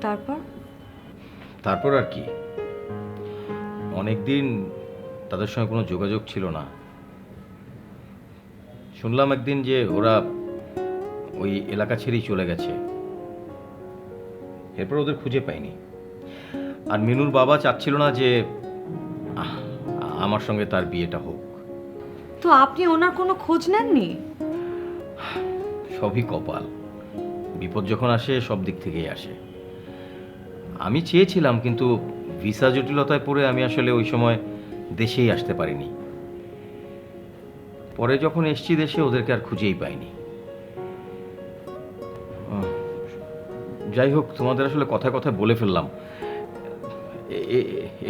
তারপর? তারপর আর কি, অনেকদিন তাদের সঙ্গে কোনো যোগাযোগ ছিল না। শুনলাম একদিন যে ওরা ওই এলাকা ছেড়েই চলে গেছে। এরপর ওদের খুঁজে পাইনি। আর মিনুর বাবা চাচ্ছিল না যে আমার সঙ্গে তার বিয়েটা হোক। তো আপনি ওনার কোনো খোঁজ নেননি? সবই কপাল, বিপদ যখন আসে সব দিক থেকেই আসে। আমি চেয়েছিলাম, কিন্তু ভিসা জটিলতায় পড়ে আমি আসলে ওই সময় দেশেই আসতে পারিনি। পরে যখন এসছি দেশে, ওদেরকে আর খুঁজেই পাইনি। যাই হোক, তোমাদের আসলে কথায় কথায় বলে ফেললাম,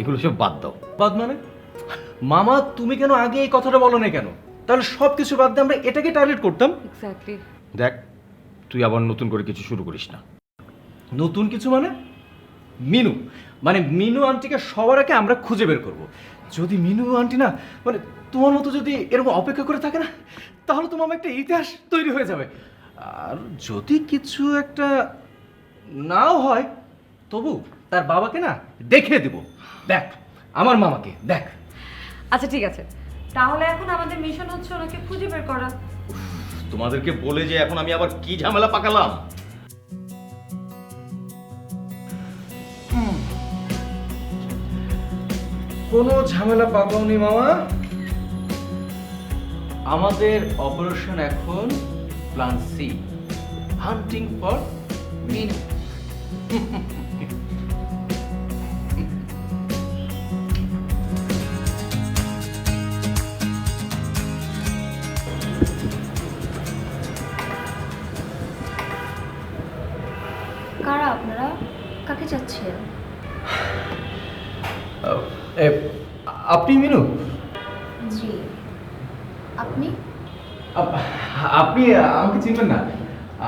এগুলো সব বাদ দাও। বাদ মানে? মামা তুমি কেন আগে এই কথাটা বলো না কেন? তাহলে সব কিছু বাদ দিয়ে আমরা এটাকে টার্গেট করতাম। এক্স্যাক্টলি। দেখ, তুই আবার নতুন করে কিছু শুরু করিস না। নতুন কিছু মানে? মিনু, মানে মিনু আন্টিকে সবার আগে আমরা খুঁজে বের করব। যদি মিনু আন্টি না মানে তোমার মতো যদি এরকম অপেক্ষা করে থাকে না, তাহলে তো মামা একটা ইতিহাস তৈরি হয়ে যাবে। আর যদি কিছু একটা নাও হয়, তবু তার বাবাকে না দেখিয়ে দিব। দেখ আমার মামাকে দেখ। আচ্ছা ঠিক আছে, তাহলে এখন আমাদের মিশন হচ্ছে ওনাকে খুঁজে বের করা। তোমাদেরকে বলে যে এখন আমি আবার কি ঝামেলা পাকালাম। কোনো ঝামেলা পাকাওনি মামা। আমাদের অপারেশন এখন plan C, hunting for Minu. কারা আপনারা? কাকে চাচ্ছেন? আপনি মিনু? জি। আপনি? আপনি আমাকে চিনবেন না,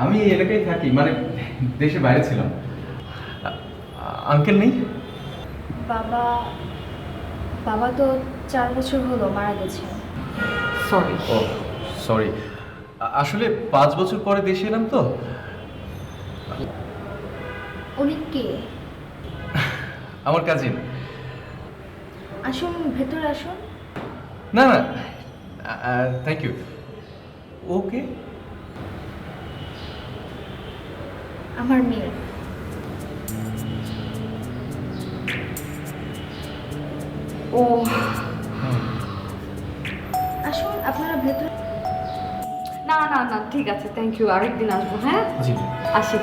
আমি এলাকায় থাকি, মানে দেশে বাইরে ছিলাম। আঙ্কেল নেই? বাবা বাবা তো 4 বছর হলো মারা গেছে। সরি। ও সরি, আসলে 5 বছর পরে দেশে এলাম তো। উনি কে? আমার কাজিন। আসুন, ভেতরে আসুন। না না, থ্যাংক ইউ। ওকে। আমার মেয়ে। ও আসুন আপনারা ভেতরে। না না না, ঠিক আছে, থ্যাংক ইউ, আরেকদিন আসবো। হ্যাঁ জি। আসি।